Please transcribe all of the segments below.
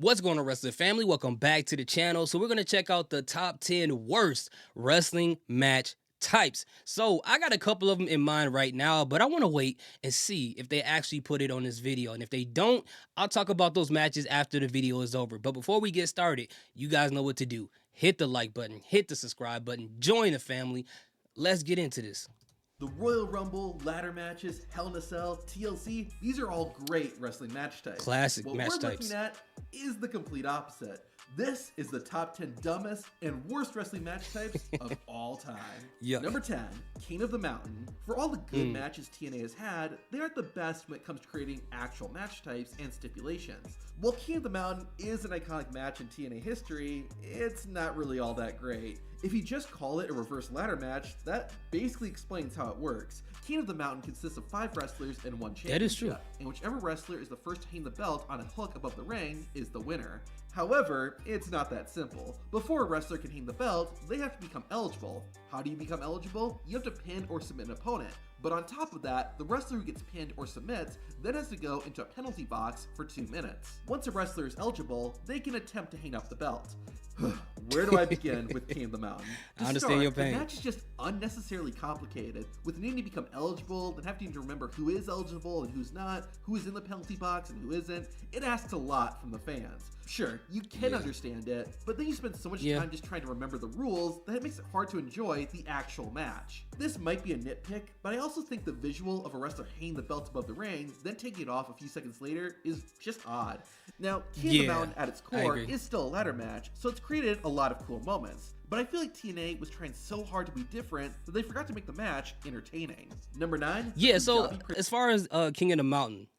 What's going on, wrestling family? Welcome back to the channel. So we're going to check out the top 10 worst wrestling match types. So I got a couple of them in mind right now, but I want to wait and see if they actually put it on this video. And if they don't, I'll talk about those matches after the video is over. But before we get started, you guys know what to do. Hit the like button, hit the subscribe button, join the family. Let's get into this. The Royal Rumble, ladder matches, Hell in a Cell, TLC, these are all great wrestling match types. Classic what match we're types. looking at is the complete opposite. This is the top 10 dumbest and worst wrestling match types of all time. Yuck. Number 10, King of the Mountain. For all the good matches TNA has had, they aren't the best when it comes to creating actual match types and stipulations. While King of the Mountain is an iconic match in TNA history, it's not really all that great. If you just call it a reverse ladder match, that basically explains how it works. King of the Mountain consists of 5 wrestlers and 1 championship. That is true. And whichever wrestler is the first to hang the belt on a hook above the ring is the winner. However, it's not that simple. Before a wrestler can hang the belt, they have to become eligible. How do you become eligible? You have to pin or submit an opponent. But on top of that, the wrestler who gets pinned or submits then has to go into a penalty box for 2 minutes. Once a wrestler is eligible, they can attempt to hang up the belt. Where do I begin with King of the Mountain? I understand your pain. The match is just unnecessarily complicated, with needing to become eligible and having to remember who is eligible and who's not, who is in the penalty box and who isn't. It asks a lot from the fans. Sure, you can understand it, but then you spend so much time just trying to remember the rules that it makes it hard to enjoy the actual match. This might be a nitpick, but I also think the visual of a wrestler hanging the belt above the ring, then taking it off a few seconds later is just odd. Now, King of the Mountain at its core is still a ladder match, so it's created a lot of cool moments. But I feel like TNA was trying so hard to be different that they forgot to make the match entertaining. Number 9. So as far as King of the Mountain,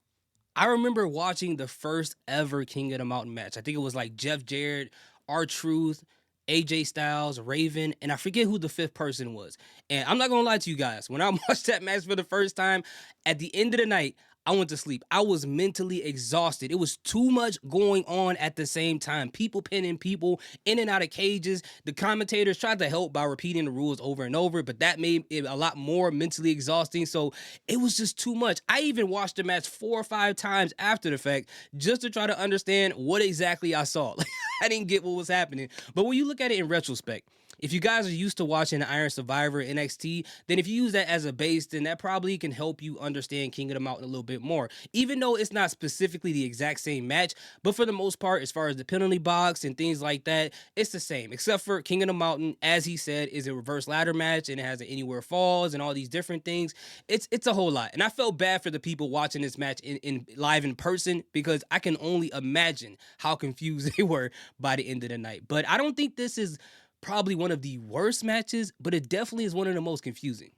I remember watching the first ever King of the Mountain match. I think it was like Jeff Jarrett, R-Truth, AJ Styles, Raven, and I forget who the 5th person was. And I'm not gonna lie to you guys, when I watched that match for the first time, at the end of the night, I went to sleep. I was mentally exhausted. It was too much going on at the same time. People pinning people in and out of cages. The commentators tried to help by repeating the rules over and over, but that made it a lot more mentally exhausting. So it was just too much. I even watched the match 4 or 5 times after the fact just to try to understand what exactly I saw. I didn't get what was happening. But when you look at it in retrospect, if you guys are used to watching Iron Survivor NXT, then if you use that as a base, then that probably can help you understand King of the Mountain a little bit more. Even though it's not specifically the exact same match, but for the most part, as far as the penalty box and things like that, it's the same. Except for King of the Mountain, as he said, is a reverse ladder match and it has an anywhere falls and all these different things. It's a whole lot. And I felt bad for the people watching this match in live in person because I can only imagine how confused they were by the end of the night. But I don't think this is probably one of the worst matches, but it definitely is one of the most confusing.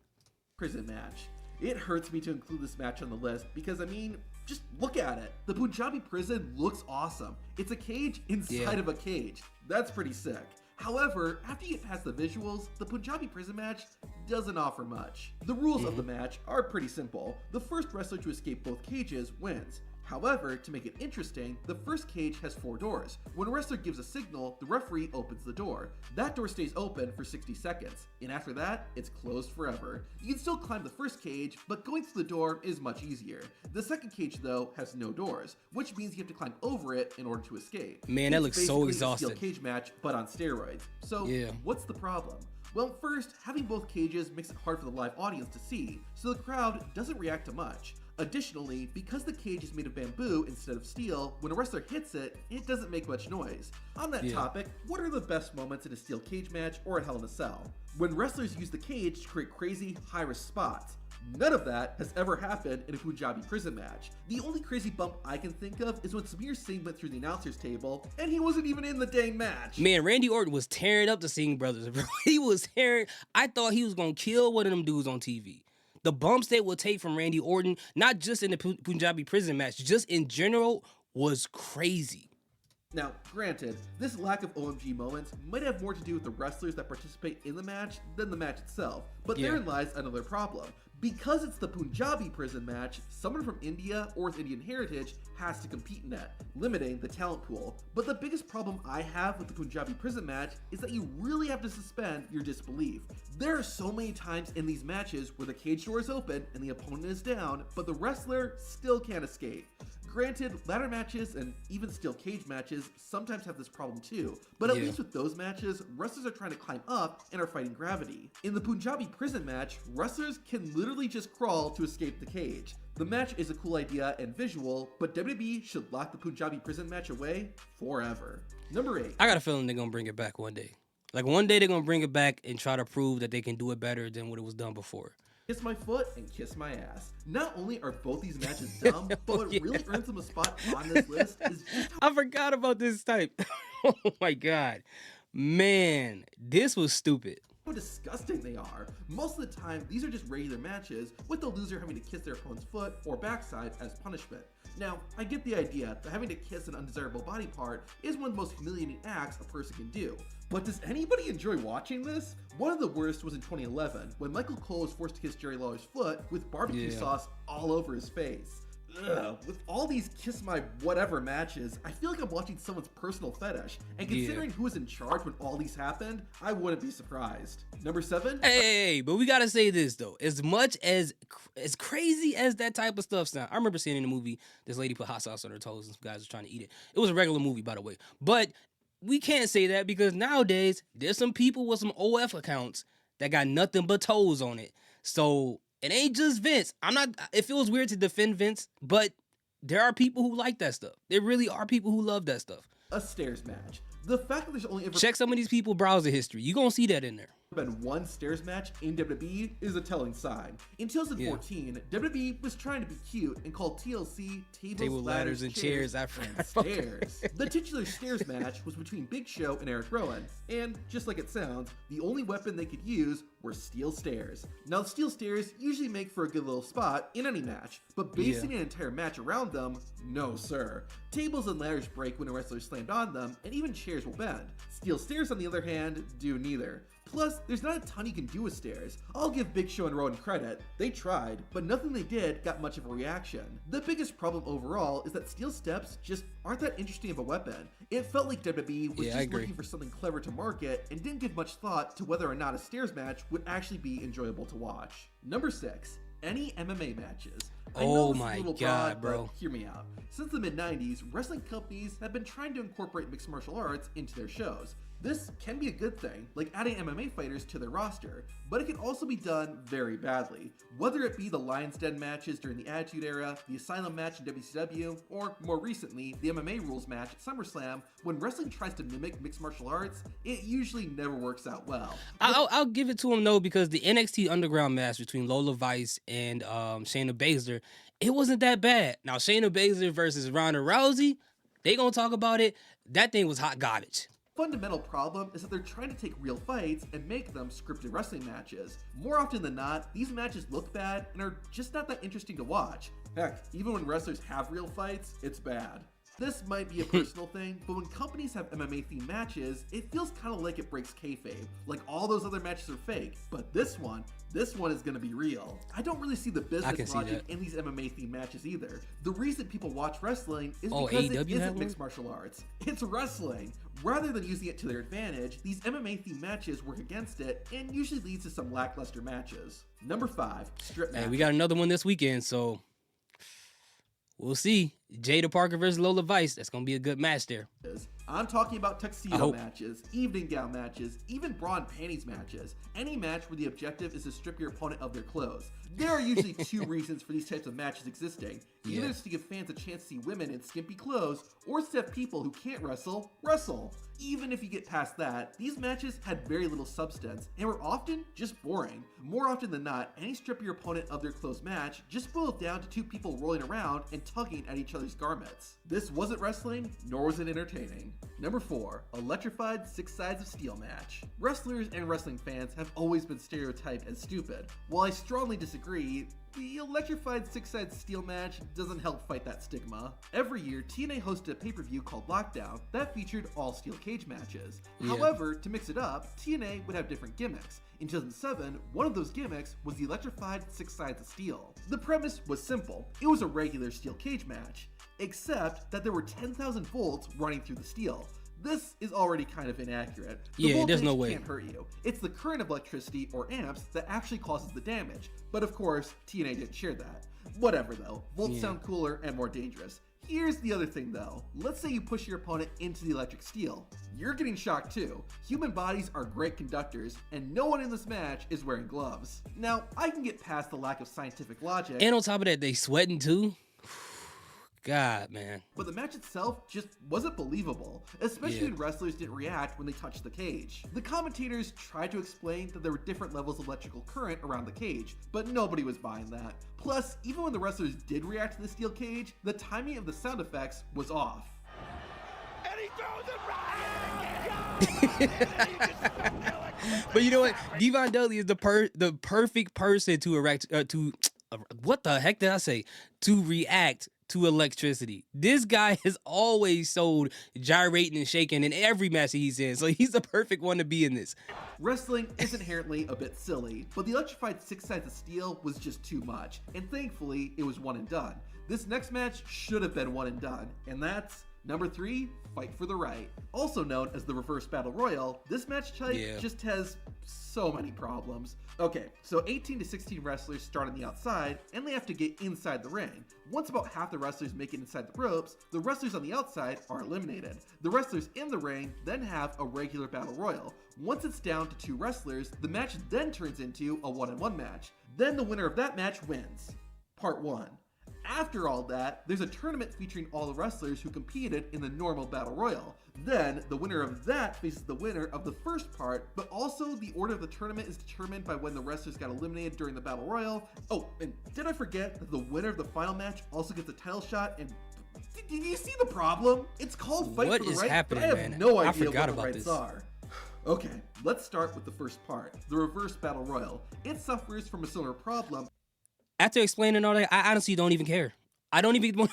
Prison match. It hurts me to include this match on the list because, I mean, just look at it. The Punjabi prison looks awesome. It's a cage inside of a cage. That's pretty sick. However, after you get past the visuals, the Punjabi prison match doesn't offer much. The rules of the match are pretty simple. The first wrestler to escape both cages wins. However, to make it interesting, the first cage has 4 doors. When a wrestler gives a signal, the referee opens the door. That door stays open for 60 seconds, and after that, it's closed forever. You can still climb the first cage, but going through the door is much easier. The second cage, though, has no doors, which means you have to climb over it in order to escape. Man, that looks so It's basically a exhausting. steel cage match, but on steroids. So, what's the problem? Well, first, having both cages makes it hard for the live audience to see, so the crowd doesn't react to much. Additionally, because the cage is made of bamboo instead of steel, when a wrestler hits it, it doesn't make much noise. On that topic, what are the best moments in a steel cage match or a Hell in a Cell? When wrestlers use the cage to create crazy, high-risk spots. None of that has ever happened in a Punjabi prison match. The only crazy bump I can think of is when Samir Singh went through the announcer's table, and he wasn't even in the dang match. Man, Randy Orton was tearing up the Singh brothers, bro. He was tearing. I thought he was gonna kill one of them dudes on TV. The bumps they will take from Randy Orton, not just in the Punjabi prison match, just in general, was crazy. Now, granted, this lack of OMG moments might have more to do with the wrestlers that participate in the match than the match itself, but therein lies another problem. Because it's the Punjabi prison match, someone from India or with Indian heritage has to compete in it, limiting the talent pool. But the biggest problem I have with the Punjabi prison match is that you really have to suspend your disbelief. There are so many times in these matches where the cage door is open and the opponent is down, but the wrestler still can't escape. Granted, ladder matches and even steel cage matches sometimes have this problem too, but at least with those matches, wrestlers are trying to climb up and are fighting gravity. In the Punjabi prison match, wrestlers can literally just crawl to escape the cage. The match is a cool idea and visual, but WWE should lock the Punjabi prison match away forever. Number 8. I got a feeling they're gonna bring it back one day. Like one day they're gonna bring it back and try to prove that they can do it better than what it was done before. Kiss my foot and kiss my ass. Not only are both these matches dumb, but what really earns them a spot on this list is just how I forgot about this type. Oh my god. Man, this was stupid. disgusting they are. Most of the time, these are just regular matches, with the loser having to kiss their opponent's foot or backside as punishment. Now, I get the idea that having to kiss an undesirable body part is one of the most humiliating acts a person can do. But does anybody enjoy watching this? One of the worst was in 2011, when Michael Cole was forced to kiss Jerry Lawler's foot with barbecue sauce all over his face. Ugh, with all these kiss my whatever matches, I feel like I'm watching someone's personal fetish, and considering who was in charge when all these happened, I wouldn't be surprised. Number 7? Hey, but we gotta say this though. As much as crazy as that type of stuff sounds, I remember seeing in the movie this lady put hot sauce on her toes and some guys were trying to eat it. It was a regular movie, by the way. But we can't say that because nowadays there's some people with some OF accounts that got nothing but toes on it. So it ain't just Vince. It feels weird to defend Vince, but there are people who like that stuff. There really are people who love that stuff. A stairs match. The fact that there's only ever Check some of these people's browser history. You gonna see that in there. been one stairs match in WWE is a telling sign. In 2014, WWE was trying to be cute and called TLC tables, ladders, and chairs. and stairs. The titular stairs match was between Big Show and Eric Rowan, and just like it sounds, the only weapon they could use were steel stairs. Now, steel stairs usually make for a good little spot in any match, but basing an entire match around them, no sir. Tables and ladders break when a wrestler is slammed on them, and even chairs will bend. Steel stairs, on the other hand, do neither. Plus, there's not a ton you can do with stairs. I'll give Big Show and Rowan credit. They tried, but nothing they did got much of a reaction. The biggest problem overall is that steel steps just aren't that interesting of a weapon. It felt like WWE was just looking for something clever to market and didn't give much thought to whether or not a stairs match would actually be enjoyable to watch. Number 6. Any MMA matches. Oh my god, bro. Hear me out. Since the mid-90s, wrestling companies have been trying to incorporate mixed martial arts into their shows. This can be a good thing, like adding MMA fighters to their roster, but it can also be done very badly. Whether it be the Lion's Den matches during the Attitude Era, the Asylum match in WCW, or more recently, the MMA rules match at SummerSlam, when wrestling tries to mimic mixed martial arts, it usually never works out well. I'll give it to him though, because the NXT Underground match between Lola Vice and Shayna Baszler, it wasn't that bad. Now Shayna Baszler versus Ronda Rousey, they gonna talk about it. That thing was hot garbage. Fundamental problem is that they're trying to take real fights and make them scripted wrestling matches. More often than not, these matches look bad and are just not that interesting to watch. Heck, even when wrestlers have real fights, it's bad. This might be a personal thing, but when companies have MMA themed matches, it feels kind of like it breaks kayfabe. Like all those other matches are fake, but this one is gonna be real. I don't really see the business logic in these MMA themed matches either. The reason people watch wrestling is because it isn't mixed martial arts. It's wrestling. Rather than using it to their advantage, these MMA themed matches work against it and usually leads to some lackluster matches. Number 5, strip matches. Hey, we got another one this weekend, so we'll see. Jada Parker versus Lola Vice. That's going to be a good match there. I'm talking about tuxedo matches, evening gown matches, even bra and panties matches. Any match where the objective is to strip your opponent of their clothes. There are usually 2 reasons for these types of matches existing. Either it's to give fans a chance to see women in skimpy clothes, or it's to have people who can't wrestle. Even if you get past that, these matches had very little substance and were often just boring. More often than not, any strip your opponent of their clothes match just boiled down to 2 people rolling around and tugging at each other's garments. This wasn't wrestling, nor was it entertaining. Number 4, electrified 6 sides of steel match. Wrestlers and wrestling fans have always been stereotyped as stupid. While I strongly disagree, the electrified 6-side steel match doesn't help fight that stigma. Every year, TNA hosted a pay-per-view called Lockdown that featured all steel cage matches. However, to mix it up, TNA would have different gimmicks. In 2007, one of those gimmicks was the electrified 6 sides of steel. The premise was simple. It was a regular steel cage match, except that there were 10,000 volts running through the steel. This is already kind of inaccurate. There's no way. Can't hurt you. It's the current of electricity or amps that actually causes the damage. But of course, TNA didn't share that. Whatever though, volts sound cooler and more dangerous. Here's the other thing though. Let's say you push your opponent into the electric steel. You're getting shocked too. Human bodies are great conductors, and no one in this match is wearing gloves. Now, I can get past the lack of scientific logic. And on top of that, they sweating too. God, man. But the match itself just wasn't believable, especially when wrestlers didn't react when they touched the cage. The commentators tried to explain that there were different levels of electrical current around the cage, but nobody was buying that. Plus, even when the wrestlers did react to the steel cage, the timing of the sound effects was off. And he throws it right. But you know what? Devon Dudley is the perfect person to what the heck did I say? To react to electricity. This guy has always sold gyrating and shaking in every match he's in, so he's the perfect one to be in this. Wrestling is inherently a bit silly, but the electrified 6 sides of steel was just too much, and thankfully it was one and done. This next match should have been one and done, and that's number 3, Fight for the Right. Also known as the Reverse Battle Royal, this match type just has so many problems. Okay, so 18 to 16 wrestlers start on the outside, and they have to get inside the ring. Once about half the wrestlers make it inside the ropes, the wrestlers on the outside are eliminated. The wrestlers in the ring then have a regular battle royal. Once it's down to 2 wrestlers, the match then turns into a 1-on-1 match. Then the winner of that match wins. Part 1. After all that, there's a tournament featuring all the wrestlers who competed in the normal battle royal. Then, the winner of that faces the winner of the first part, but also the order of the tournament is determined by when the wrestlers got eliminated during the battle royal. Oh, and did I forget that the winner of the final match also gets a title shot? And did you see the problem? It's called Fight for the Right, but I have no idea what the rights are. Okay, let's start with the first part, the Reverse Battle Royal. It suffers from a similar problem. After explaining all that, I honestly don't even care. I don't even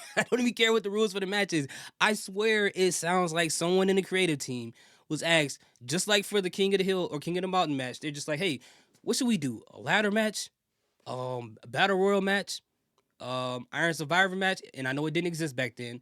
care what the rules for the match is. I swear it sounds like someone in the creative team was asked, just like for the King of the Hill or King of the Mountain match, they're just like, hey, what should we do? A ladder match? A battle royal match? Iron Survivor match? And I know it didn't exist back then.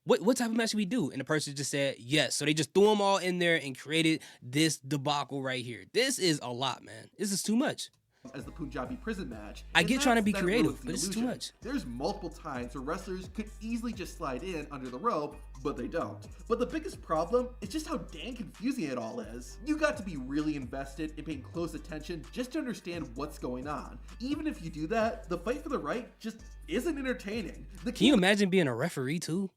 What type of match should we do? And the person just said yes. So they just threw them all in there and created this debacle right here. This is a lot, man. This is too much. As the Punjabi prison match. I get trying to be creative, but it's too much. There's multiple times where wrestlers could easily just slide in under the rope, but they don't. But the biggest problem is just how dang confusing it all is. You got to be really invested in paying close attention just to understand what's going on. Even if you do that, the Fight for the Right just isn't entertaining. Can you imagine being a referee too?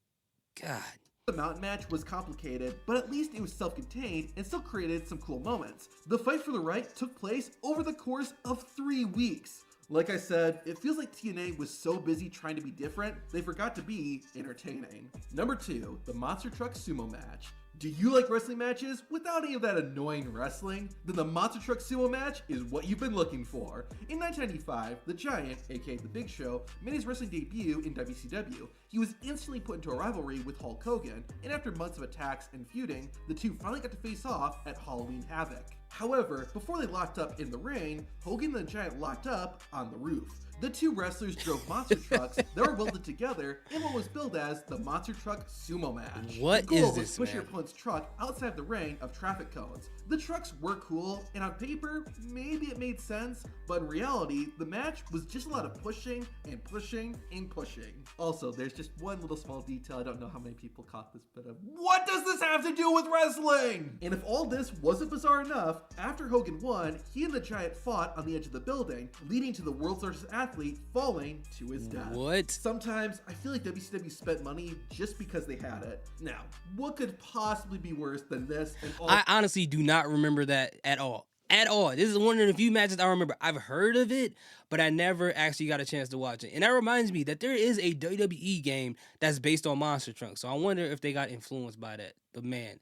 God. The mountain match was complicated, but at least it was self-contained and still created some cool moments. The Fight for the Right took place over the course of 3 weeks. Like I said, it feels like TNA was so busy trying to be different, they forgot to be entertaining. Number 2, the Monster Truck Sumo match. Do you like wrestling matches without any of that annoying wrestling? Then the Monster Truck Sumo match is what you've been looking for. In 1995, The Giant, aka The Big Show, made his wrestling debut in WCW. He was instantly put into a rivalry with Hulk Hogan, and after months of attacks and feuding, the two finally got to face off at Halloween Havoc. However, before they locked up in the ring, Hogan and the Giant locked up on the roof. The two wrestlers drove monster trucks that were welded together in what was billed as the Monster Truck Sumo match. What the goal is was this, to push man? your opponent's truck outside the ring of traffic cones. The trucks were cool, and on paper, maybe it made sense, but in reality, the match was just a lot of pushing and pushing and pushing. Also, there's just one little small detail I don't know how many people caught this bit of. What does this have to do with wrestling? And if all this wasn't bizarre enough, after Hogan won, he and the Giant fought on the edge of the building, leading to the world's largest athlete falling to his death. What? Sometimes I feel like WCW spent money just because they had it. Now, what could possibly be worse than this? And all I honestly do not remember that at all. At all. This is one of the few matches I remember. I've heard of it, but I never actually got a chance to watch it. And that reminds me that there is a WWE game that's based on Monster Truck. So I wonder if they got influenced by that. But man,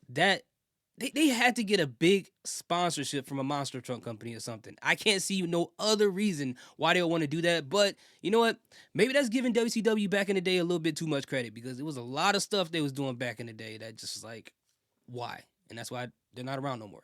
that they had to get a big sponsorship from a monster truck company or something. I can't see no other reason why they would want to do that. But you know what? Maybe that's giving WCW back in the day a little bit too much credit, because it was a lot of stuff they was doing back in the day that just was like, why? And that's why they're not around no more.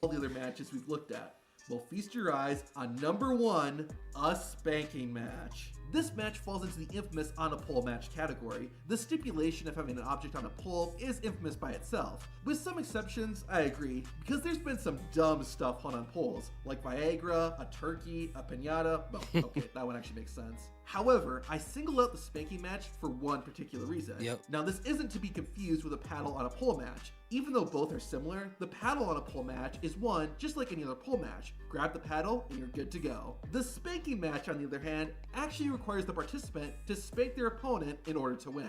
all the other matches we've looked at. Well, feast your eyes on number 1, a spanking match. This match falls into the infamous on a pole match category. The stipulation of having an object on a pole is infamous by itself. With some exceptions, I agree, because there's been some dumb stuff hung on poles, like Viagra, a turkey, a piñata. Well, okay, that one actually makes sense. However, I single out the spanking match for one particular reason. Yep. Now, this isn't to be confused with a paddle on a pole match. Even though both are similar, the paddle on a pole match is one just like any other pole match. Grab the paddle and you're good to go. The spanking match, on the other hand, actually requires the participant to spank their opponent in order to win.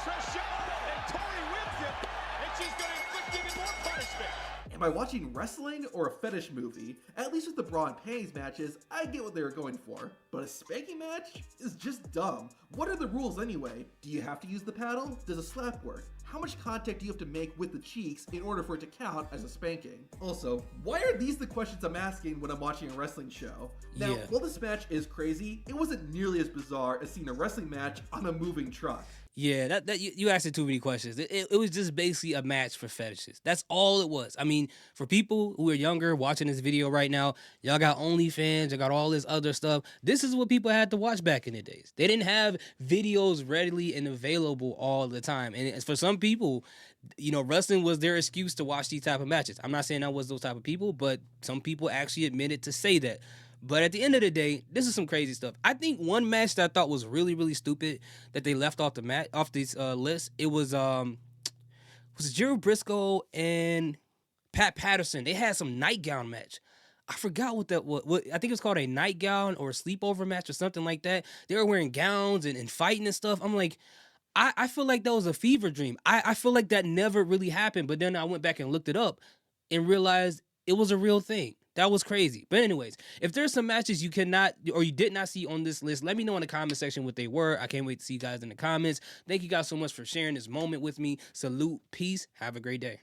Trish and Tori wins it, and she's going to inflict even more punishment. Am I watching wrestling or a fetish movie? At least with the bra and panties matches, I get what they were going for. But a spanking match is just dumb. What are the rules anyway? Do you have to use the paddle? Does a slap work? How much contact do you have to make with the cheeks in order for it to count as a spanking? Also, why are these the questions I'm asking when I'm watching a wrestling show? Now, while this match is crazy, it wasn't nearly as bizarre as seeing a wrestling match on a moving truck. Yeah, you asked it too many questions. It was just basically a match for fetishes. That's all it was. I mean, for people who are younger watching this video right now, y'all got OnlyFans, you got all this other stuff. This is what people had to watch back in the days. They didn't have videos readily and available all the time. And for some people, you know, wrestling was their excuse to watch these type of matches. I'm not saying I was those type of people, but some people actually admitted to say that. But at the end of the day, this is some crazy stuff. I think one match that I thought was really, really stupid that they left off the off this list. It was Jerry Briscoe and Pat Patterson. They had some nightgown match. I forgot what that was. I think it was called a nightgown or a sleepover match or something like that. They were wearing gowns and fighting and stuff. I'm like, I feel like that was a fever dream. I feel like that never really happened. But then I went back and looked it up and realized it was a real thing. That was crazy. But anyways, if there's some matches you cannot or you did not see on this list, let me know in the comment section what they were. I can't wait to see you guys in the comments. Thank you guys so much for sharing this moment with me. Salute, peace, have a great day.